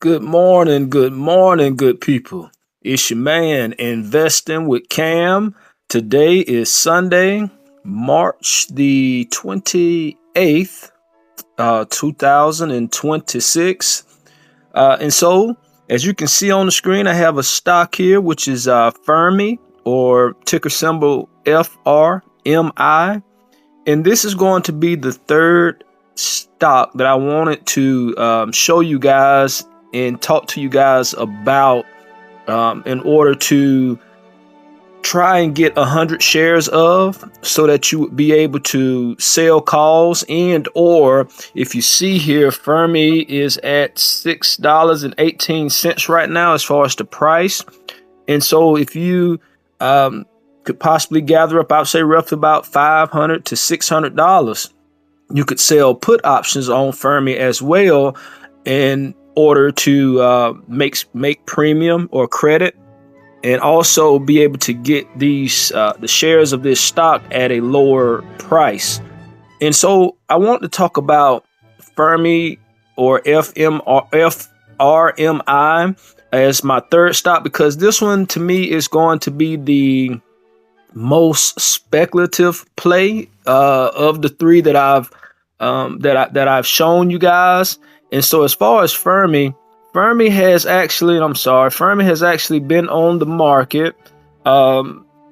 Good morning, good people. It's your man, Investing with Cam. Today is Sunday, March the 28th, 2026. As you can see on the screen, I have a stock here, which is Fermi, or ticker symbol FRMI. And this is going to be the third stock that I wanted to show you guys and talk to you guys about in order to try and get 100 shares of, so that you would be able to sell calls. And or if you see here, Fermi is at $6.18 right now as far as the price. And so if you could possibly gather up, I would say roughly about $500 to $600, you could sell put options on Fermi as well in order to make premium or credit, and also be able to get these the shares of this stock at a lower price. And so I want to talk about Fermi, or FRMI, as my third stock, because this one to me is going to be the most speculative play of the three that I've shown you guys. And so as far as Fermi has actually been on the market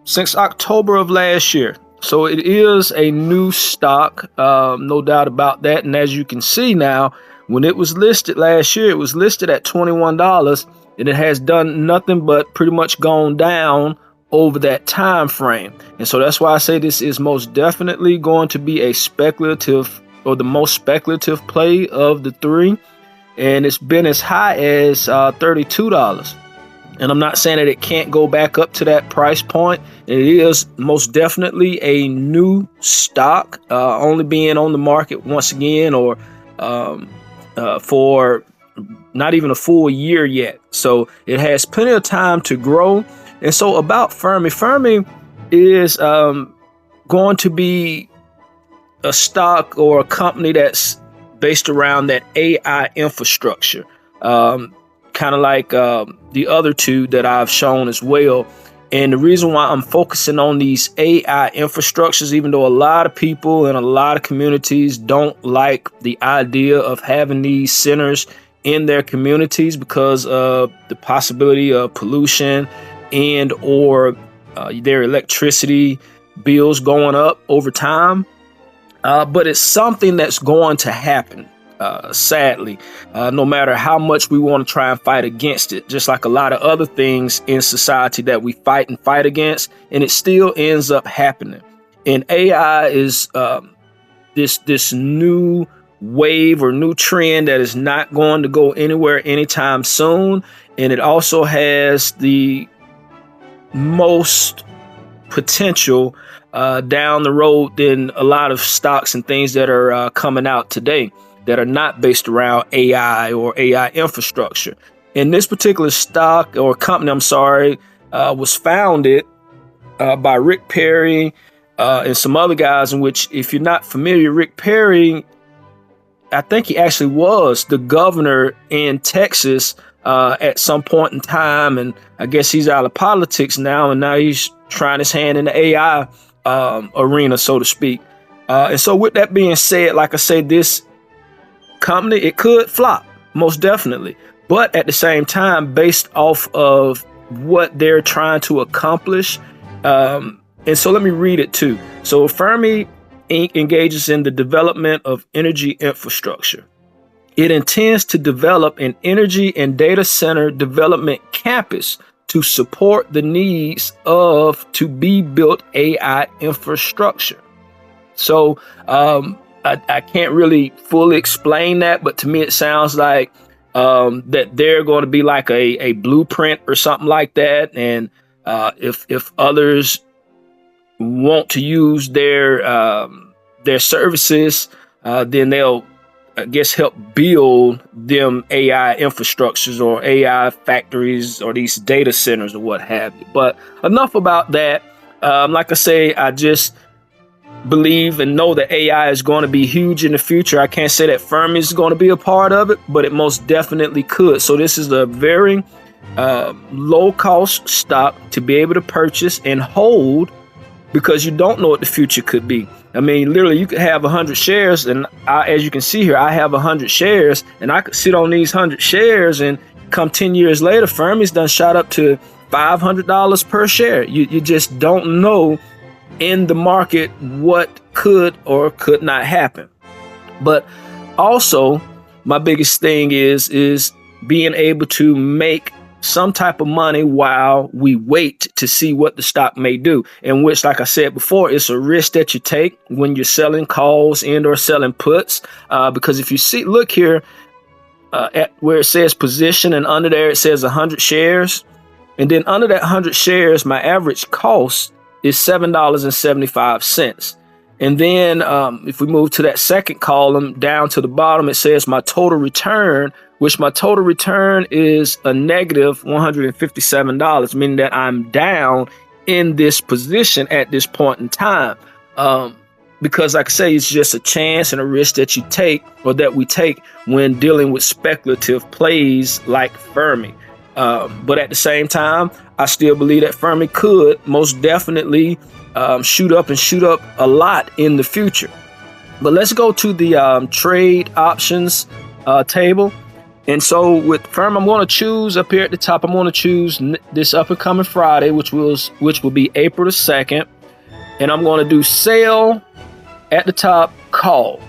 since October of last year. So it is a new stock, no doubt about that. And as you can see now, when it was listed last year, it was listed at $21, and it has done nothing but pretty much gone down over that time frame. And so that's why I say this is most definitely going to be a speculative, or the most speculative play of the three. And it's been as high as $32. And I'm not saying that it can't go back up to that price point. It is most definitely a new stock, only being on the market once again, or for not even a full year yet. So it has plenty of time to grow. And so about Fermi is going to be a stock or a company that's based around that AI infrastructure, kind of like the other two that I've shown as well. And the reason why I'm focusing on these AI infrastructures, even though a lot of people and a lot of communities don't like the idea of having these centers in their communities because of the possibility of pollution and or their electricity bills going up over time. But it's something that's going to happen, sadly, no matter how much we want to try and fight against it, just like a lot of other things in society that we fight against, and it still ends up happening. And AI is this new wave or new trend that is not going to go anywhere anytime soon. And it also has the most potential down the road than a lot of stocks and things that are coming out today that are not based around AI or AI infrastructure. And this particular stock or company, was founded by Rick Perry and some other guys, in which, if you're not familiar, Rick Perry, I think he actually was the governor in Texas at some point in time. And I guess he's out of politics now, and now he's trying his hand in the AI arena, so to speak. And so with that being said, like I said, this company, it could flop, most definitely. But at the same time, based off of what they're trying to accomplish. And so let me read it too. So Fermi Inc. engages in the development of energy infrastructure. It intends to develop an energy and data center development campus to support the needs of to be built AI infrastructure. So I can't really fully explain that, but to me it sounds like that they're going to be like a blueprint or something like that. And if others want to use their services, then they'll, I guess, help build them AI infrastructures or AI factories or these data centers or what have you. But enough about that. Like I say, I just believe and know that AI is going to be huge in the future. I can't say that Fermi is going to be a part of it, but it most definitely could. So this is a very low cost stock to be able to purchase and hold, because you don't know what the future could be. I mean, literally, you could have 100 shares, and as you can see here, I have 100 shares, and I could sit on these 100 shares, and come 10 years later, Fermi's done shot up to $500 per share. You just don't know in the market what could or could not happen. But also, my biggest thing is being able to make some type of money while we wait to see what the stock may do, in which, like I said before, it's a risk that you take when you're selling calls and or selling puts, because if you look here at where it says position, and under there it says 100 shares, and then under that 100 shares, my average cost is $7.75. And then if we move to that second column down to the bottom, it says my total return, which my total return is a negative $157, meaning that I'm down in this position at this point in time. Because like I say, it's just a chance and a risk that you take, or that we take, when dealing with speculative plays like Fermi. But at the same time, I still believe that Fermi could most definitely shoot up a lot in the future. But let's go to the trade options table. And so with Fermi, I'm going to choose up here at the top, I'm going to choose this up and coming Friday, which will be April the 2nd. And I'm going to do sell at the top, call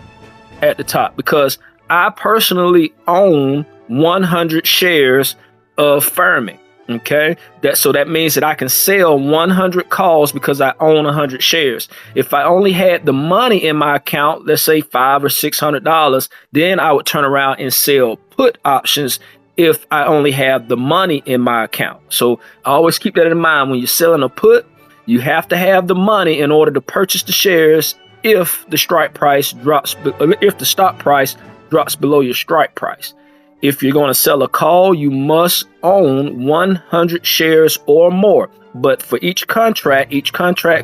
at the top, because I personally own 100 shares of Fermi. Okay, that means that I can sell 100 calls because I own 100 shares. If I only had the money in my account, let's say $500 or $600, then I would turn around and sell put options if I only have the money in my account. So I always keep that in mind. When you're selling a put, you have to have the money in order to purchase the shares if the strike price drops, if the stock price drops below your strike price. If you're going to sell a call, you must own 100 shares or more. But for each contract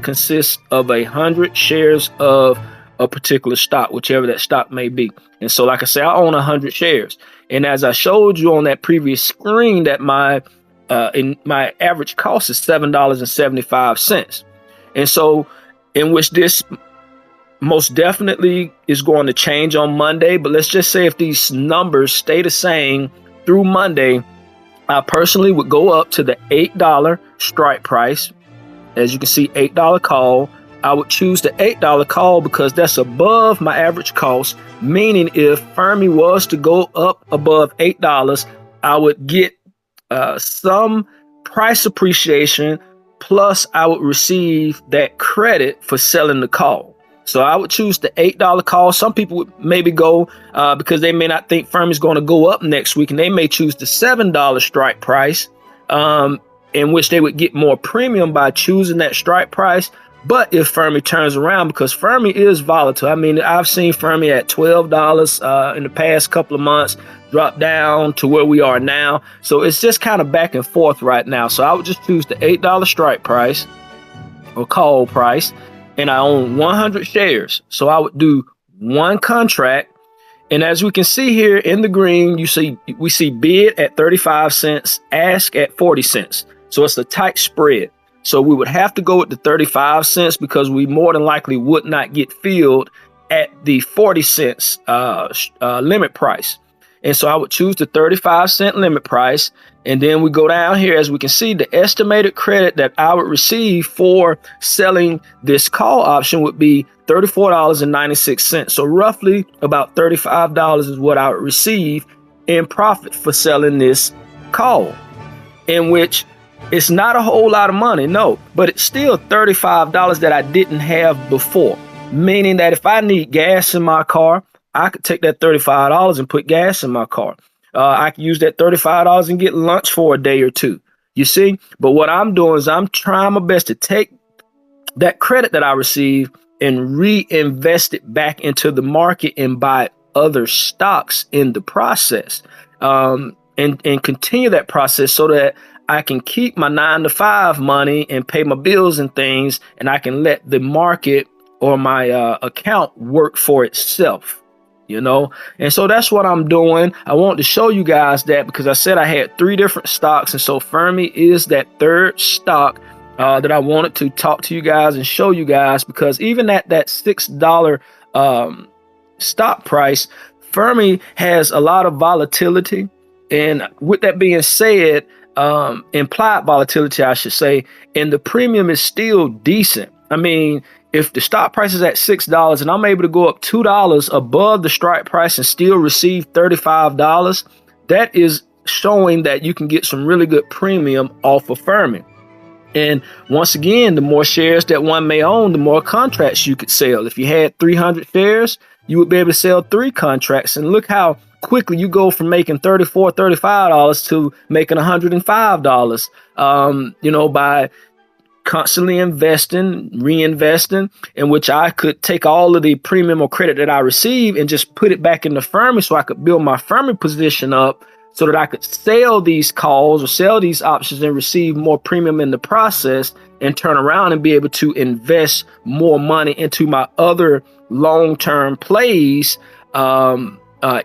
consists of 100 shares of a particular stock, whichever that stock may be. And so, like I say, I own 100 shares. And as I showed you on that previous screen, that my average cost is $7.75. And so, in which this most definitely is going to change on Monday. But let's just say if these numbers stay the same through Monday, I personally would go up to the $8 strike price. As you can see, $8 call. I would choose the $8 call because that's above my average cost, meaning if Fermi was to go up above $8, I would get some price appreciation, plus I would receive that credit for selling the call. So I would choose the $8 call. Some people would maybe go because they may not think Fermi is going to go up next week, and they may choose the $7 strike price, in which they would get more premium by choosing that strike price. But if Fermi turns around, because Fermi is volatile, I mean, I've seen Fermi at $12 in the past couple of months, drop down to where we are now. So it's just kind of back and forth right now. So I would just choose the $8 strike price or call price. And I own 100 shares. So I would do one contract. And as we can see here in the green, we see bid at 35 cents, ask at 40 cents. So it's a tight spread. So we would have to go with the 35 cents because we more than likely would not get filled at the 40 cents limit price. And so I would choose the 35-cent limit price. And then we go down here, as we can see, the estimated credit that I would receive for selling this call option would be $34.96. So roughly about $35 is what I would receive in profit for selling this call, in which it's not a whole lot of money, no, but it's still $35 that I didn't have before. Meaning that if I need gas in my car, I could take that $35 and put gas in my car. I could use that $35 and get lunch for a day or two, you see? But what I'm doing is I'm trying my best to take that credit that I receive and reinvest it back into the market and buy other stocks in the process, and continue that process so that I can keep my 9-to-5 money and pay my bills and things, and I can let the market or my account work for itself, you know. And so that's what I'm doing. I want to show you guys that because I said I had 3 different stocks, and so Fermi is that third stock that I wanted to talk to you guys and show you guys, because even at that $6 stock price, Fermi has a lot of volatility. And with that being said, implied volatility, I should say, and the premium is still decent. I mean, if the stock price is at $6 and I'm able to go up $2 above the strike price and still receive $35, that is showing that you can get some really good premium off of Fermi. And once again, the more shares that one may own, the more contracts you could sell. If you had 300 shares, you would be able to sell 3 contracts. And look how quickly you go from making $34, $35 to making $105, you know, by constantly investing, reinvesting, in which I could take all of the premium or credit that I receive and just put it back into Fermi so I could build my Fermi position up so that I could sell these calls or sell these options and receive more premium in the process, and turn around and be able to invest more money into my other long-term plays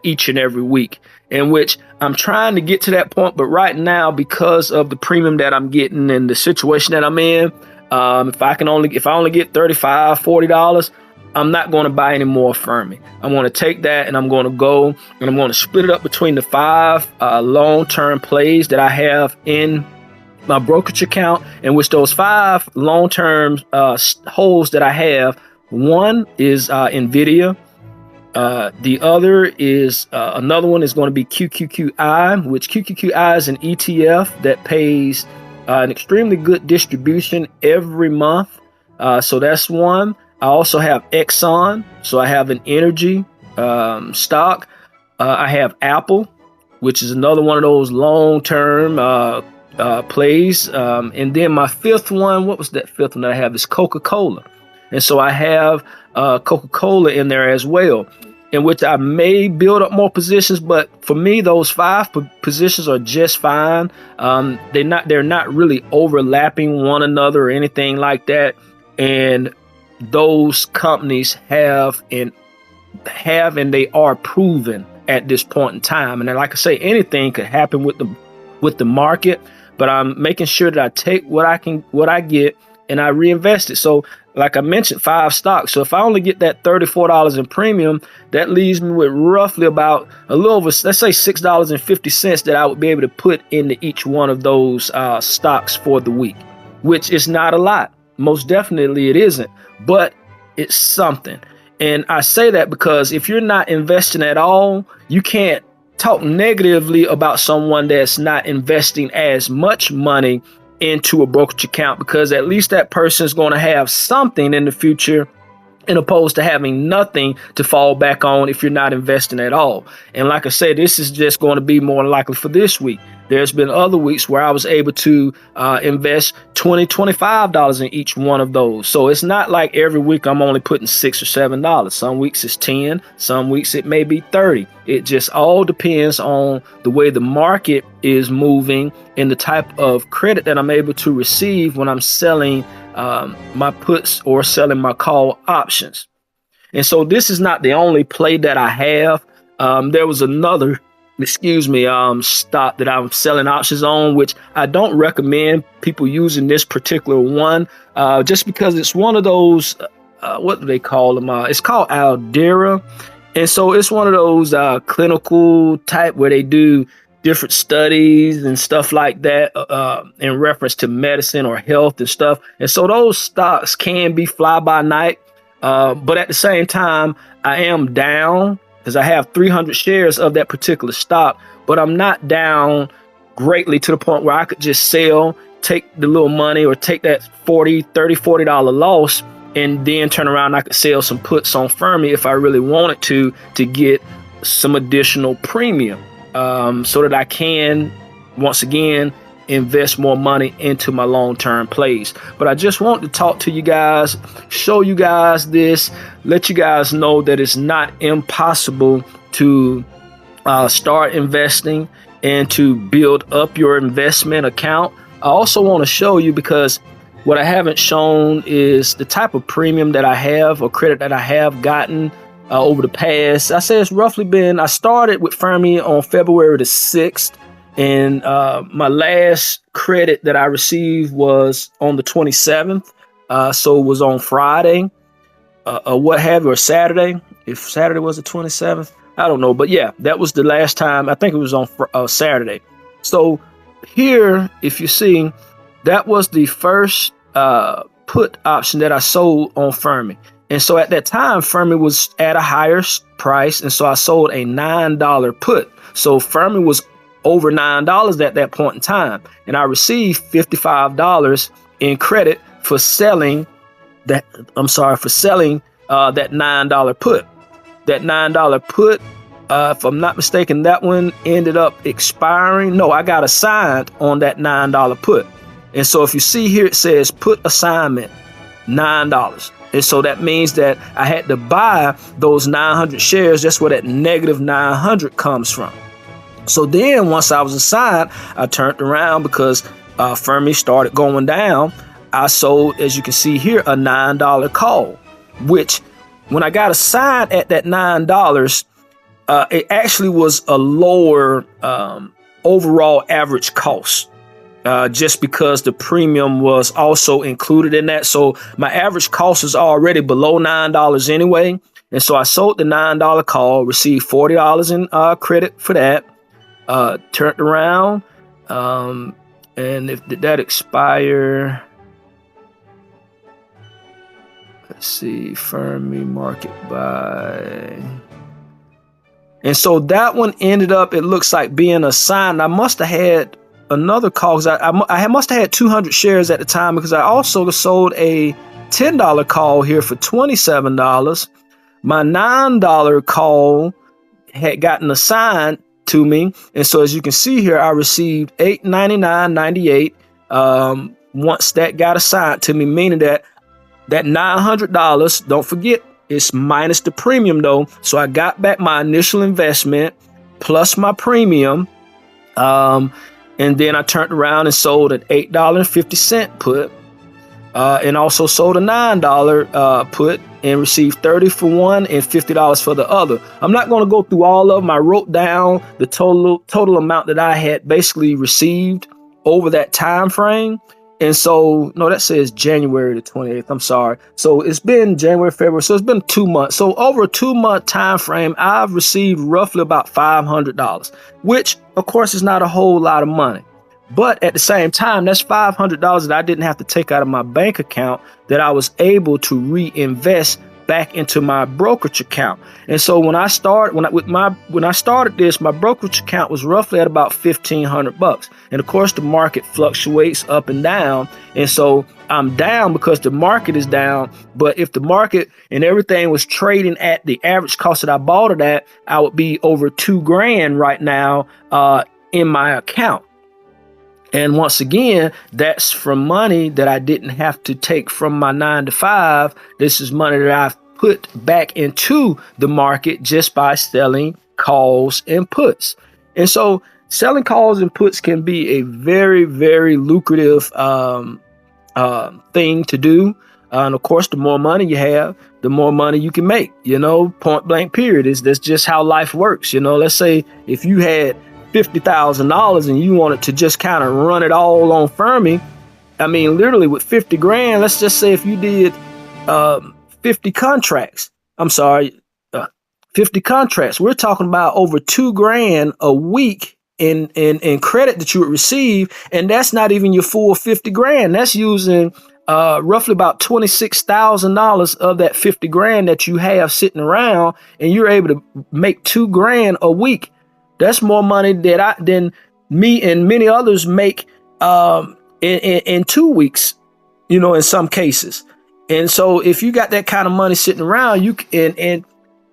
each and every week, in which I'm trying to get to that point. But right now, because of the premium that I'm getting and the situation that I'm in, if I only get $35, $40, I'm not going to buy any more Fermi. I'm going to take that and I'm going to go and I'm going to split it up between the 5 long-term plays that I have in my brokerage account, in which those 5 long-term holds that I have, one is NVIDIA. The other is another one is going to be QQQI, which QQQI is an ETF that pays an extremely good distribution every month. So that's one. I also have Exxon, so I have an energy stock. I have Apple, which is another one of those long-term plays. And then my 5th one, what was that 5th one that I have, is Coca-Cola. And so I have Coca-Cola in there as well, in which I may build up more positions, but for me, those 5 positions are just fine. They're not really overlapping one another or anything like that. And those companies have and they are proven at this point in time. And then, like I say, anything could happen with the market, but I'm making sure that I take what I get and I reinvest it. So like I mentioned, 5 stocks. So if I only get that $34 in premium, that leaves me with roughly about a little over, let's say $6.50 that I would be able to put into each one of those stocks for the week, which is not a lot. Most definitely it isn't, but it's something. And I say that because if you're not investing at all, you can't talk negatively about someone that's not investing as much money into a brokerage account, because at least that person is going to have something in the future, in opposed to having nothing to fall back on if you're not investing at all. And like I said, this is just going to be more likely for this week. There's been other weeks where I was able to invest $20, $25 in each one of those. So it's not like every week I'm only putting $6 or $7. Some weeks it's 10, some weeks it may be 30. It just all depends on the way the market is moving and the type of credit that I'm able to receive when I'm selling my puts or selling my call options. And so this is not the only play that I have. There was another stock that I'm selling options on, which I don't recommend people using this particular one, just because it's one of those, what do they call them? It's called Aldera. And so it's one of those clinical type where they do different studies and stuff like that in reference to medicine or health and stuff. And so those stocks can be fly by night. But at the same time, I am down because I have 300 shares of that particular stock, but I'm not down greatly to the point where I could just sell, take the little money or take that $40 loss, and then turn around and I could sell some puts on Fermi if I really wanted to get some additional premium, so that I can, once again, invest more money into my long-term plays. But I just want to talk to you guys, show you guys this, let you guys know that it's not impossible to start investing and to build up your investment account. I also want to show you, because What I haven't shown is the type of premium that I have or credit that I have gotten over the past. I say it's roughly been, I started with Fermi on February the 6th, and my last credit that I received was on the 27th. So it was on Friday, what have you, or Saturday. If Saturday was the 27th, I don't know. But yeah, that was the last time. I think it was on Saturday. So here, if you see, that was the first put option that I sold on Fermi. And so at that time, Fermi was at a higher price. And so I sold a $9 put. So Fermi was over $9 at that point in time. And I received $55 in credit for selling that. For selling that $9 put. That $9 put, if I'm not mistaken, that one ended up expiring. No, I got assigned on that $9 put. And so if you see here, it says put assignment, $9. And so that means that I had to buy those 900 shares. That's where that negative 900 comes from. So then once I was assigned, I turned around because Fermi started going down. I sold, as you can see here, a $9 call, which when I got assigned at that $9, it actually was a lower overall average cost. Just because the premium was also included in that. So my average cost is already below $9 anyway. And so I sold the $9 call, received $40 in credit for that, turned around. And did that expire? Let's see, Fermi market buy. And so that one ended up, it looks like, being assigned. I must have had another call because I must have had 200 shares at the time, because I also sold a $10 call here for $27. My $9 call had gotten assigned to me, and so as you can see here, I received $899.98 once that got assigned to me, meaning that $900, don't forget, it's minus the premium though. So I got back my initial investment plus my premium. And then I turned around and sold an $8.50 put, and also sold a $9 put and received $30 for one and $50 for the other. I'm not going to go through all of them. I wrote down the total amount that I had basically received over that time frame. And so, no, that says January the 28th. I'm sorry. So it's been January, February. So it's been 2 months. So over a 2-month time frame, I've received roughly about $500, which of course is not a whole lot of money. But at the same time, that's $500 that I didn't have to take out of my bank account, that I was able to reinvest back into my brokerage account. And so when I started this, my brokerage account was roughly at about $1,500. And of course, the market fluctuates up and down. And so I'm down because the market is down. But if the market and everything was trading at the average cost that I bought it at, I would be over $2,000 right now in my account. And once again, that's from money that I didn't have to take from my 9-to-5. This is money that I've put back into the market just by selling calls and puts. And so selling calls and puts can be a very, very lucrative thing to do. And of course, the more money you have, the more money you can make, point blank period. That's just how life works. Let's say if you had $50,000 and you wanted to just kind of run it all on Fermi. I mean, literally with $50,000, let's just say if you did 50 contracts, 50 contracts, we're talking about over $2,000 a week in credit that you would receive. And that's not even your full $50,000. That's using roughly about $26,000 of that $50,000 that you have sitting around, and you're able to make $2,000 a week. That's more money than me and many others make in 2 weeks, in some cases. And so if you got that kind of money sitting around, and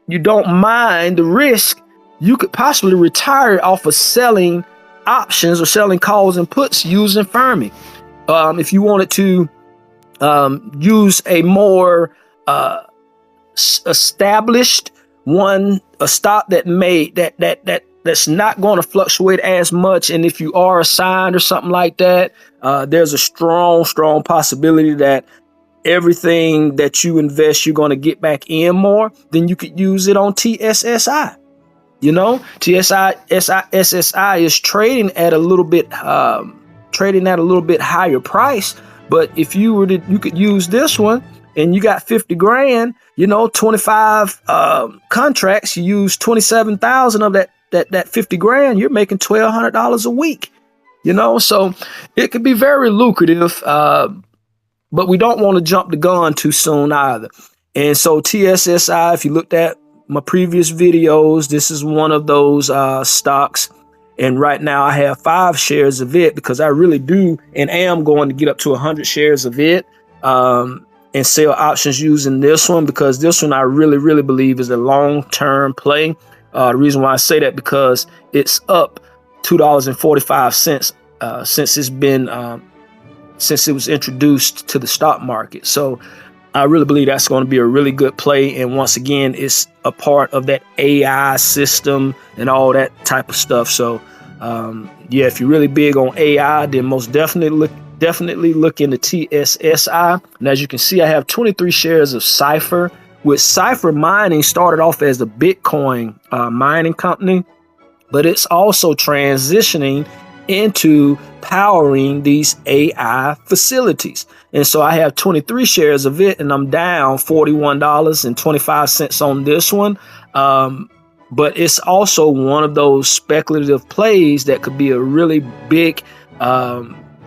you don't mind the risk, you could possibly retire off of selling options or selling calls and puts using Fermi. If you wanted to use a more established one, a stock that that's not going to fluctuate as much. And if you are assigned or something like that, there's a strong possibility that everything that you invest, you're going to get back in more. Then you could use it on TSSI. You know, SSI is trading at a little bit higher price. But if you were to, you could use this one, and you got 50 grand, you know, 25 contracts, you use 27,000 of that 50 grand, you're making $1,200 a week, you know, so it could be very lucrative, but we don't want to jump the gun too soon either. And so TSSI, if you looked at my previous videos, this is one of those stocks. And right now I have 5 shares of it because I really do and am going to get up to 100 shares of it and sell options using this one, because this one I really believe is a long-term play. The reason why I say that, because it's up $2.45 since it was introduced to the stock market. So I really believe that's going to be a really good play. And once again, it's a part of that AI system and all that type of stuff. So yeah, if you're really big on AI, then most definitely look into TSSI. And as you can see, I have 23 shares of Cypher. With Cypher Mining started off as a Bitcoin mining company, but it's also transitioning into powering these AI facilities. And so I have 23 shares of it, and I'm down $41.25 on this one. But it's also one of those speculative plays that could be a really big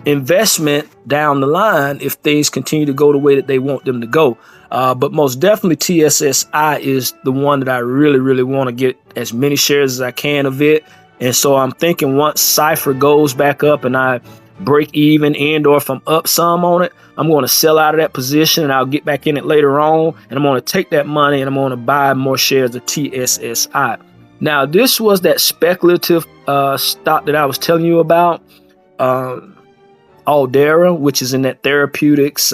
investment down the line if things continue to go the way that they want them to go. But most definitely TSSI is the one that I really want to get as many shares as I can of it. And so I'm thinking once Cypher goes back up and I break even, and or if I'm up some on it, I'm going to sell out of that position and I'll get back in it later on. And I'm going to take that money and I'm going to buy more shares of TSSI. Now, this was that speculative stock that I was telling you about. Aldera, which is in that therapeutics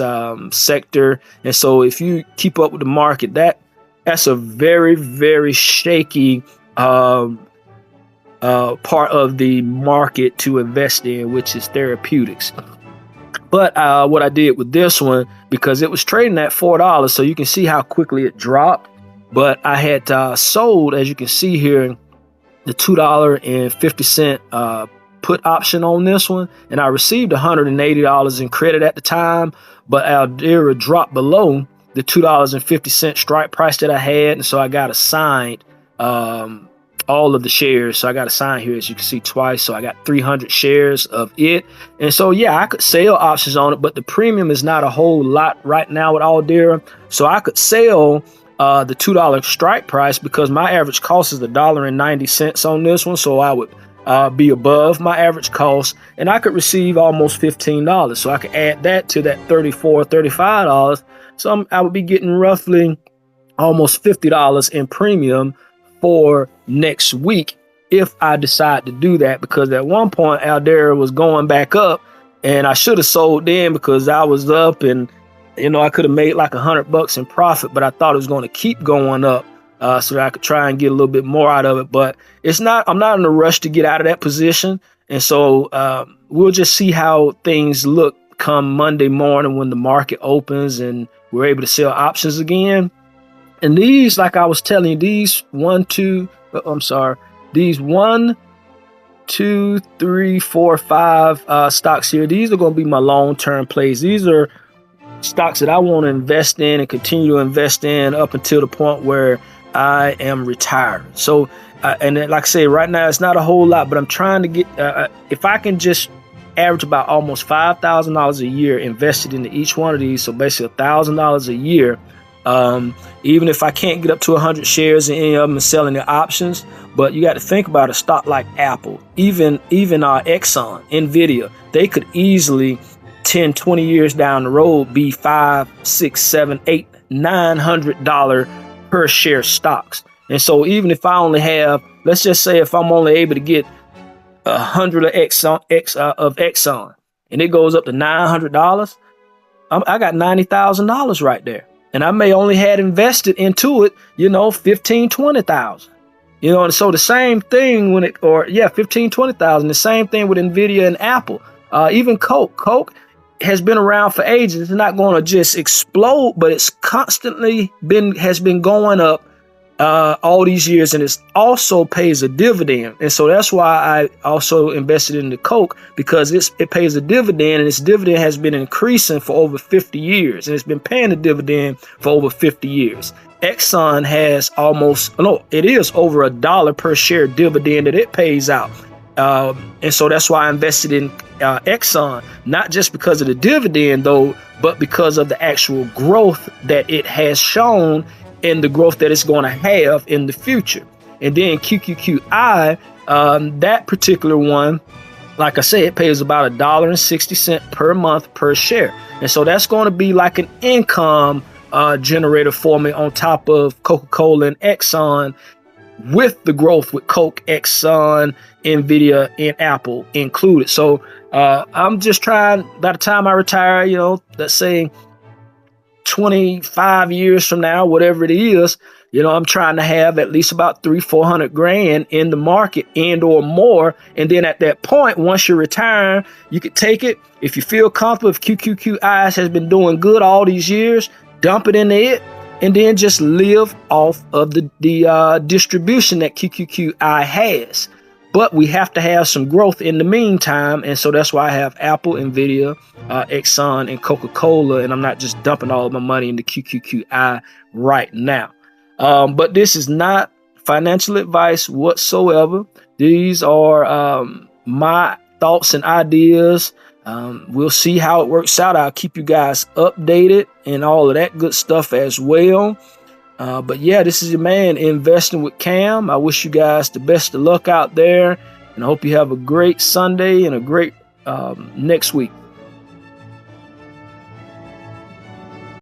sector. And so if you keep up with the market, that's a very shaky part of the market to invest in, which is therapeutics. But what I did with this one, because it was trading at $4, so you can see how quickly it dropped. But I had sold, as you can see here, the $2.50 put option on this one, and I received $180 in credit at the time. But Aldera dropped below the $2.50 strike price that I had, and so I got assigned all of the shares. So I got assigned here, as you can see, twice. So I got 300 shares of it. And so yeah, I could sell options on it, but the premium is not a whole lot right now with Aldera. So I could sell the $2 strike price, because my average cost is $1.90 on this one. So I would be above my average cost, and I could receive almost $15. So I could add that to that $34, $35. So I would be getting roughly almost $50 in premium for next week if I decide to do that, because at one point Aldera was going back up and I should have sold then because I was up, and you know, I could have made like $100 in profit, but I thought it was going to keep going up so that I could try and get a little bit more out of it. But I'm not in a rush to get out of that position. And so we'll just see how things look come Monday morning when the market opens and we're able to sell options again. And these, like I was telling you, these 1, 2, 3, 4, 5 stocks here, these are going to be my long-term plays. These are stocks that I want to invest in and continue to invest in up until the point where I am retired. So, and then, like I say, right now it's not a whole lot, but I'm trying to get, if I can just average about almost $5,000 a year invested into each one of these, so basically $1,000 a year. Even if I can't get up to 100 shares in any of them and selling the options, but you got to think about a stock like Apple, even Exxon, Nvidia, they could easily 10, 20 years down the road be $500, $600, $700, $800, $900 per share stocks. And so even if I only have, let's just say if I'm only able to get 100 of Exxon and it goes up to $900, I got $90,000 right there. And I may only had invested into it, $15,000, $20,000. You know, and so the same thing when it, or yeah, 15, 20,000, the same thing with Nvidia and Apple, even Coke. Coke has been around for ages. It's not going to just explode, but it's constantly has been going up all these years, and it also pays a dividend. And so that's why I also invested in the Coke, because it pays a dividend, and its dividend has been increasing for over 50 years, and it's been paying a dividend for over 50 years. Exxon has it is over $1 per share dividend that it pays out. And so that's why I invested in Exxon, not just because of the dividend though, but because of the actual growth that it has shown and the growth that it's going to have in the future. And then QQQI, that particular one, like I said, it pays about $1.60 per month per share. And so that's going to be like an income generator for me on top of Coca-Cola and Exxon, with the growth with Coke, Exxon, Nvidia, and Apple included. So I'm just trying, by the time I retire, you know, let's say 25 years from now, whatever it is, you know, I'm trying to have at least about 300-400 grand in the market and or more. And then at that point, once you retire, you could take it. If you feel comfortable, if QQQI has been doing good all these years, dump it into it, and then just live off of the distribution that QQQI has. But we have to have some growth in the meantime, and so that's why I have Apple, Nvidia, Exxon, and Coca-Cola, and I'm not just dumping all of my money into QQQI right now. But this is not financial advice whatsoever. These are my thoughts and ideas. We'll see how it works out. I'll keep you guys updated and all of that good stuff as well. But yeah, this is your man Investing with Cam. I wish you guys the best of luck out there, and I hope you have a great Sunday and a great next week.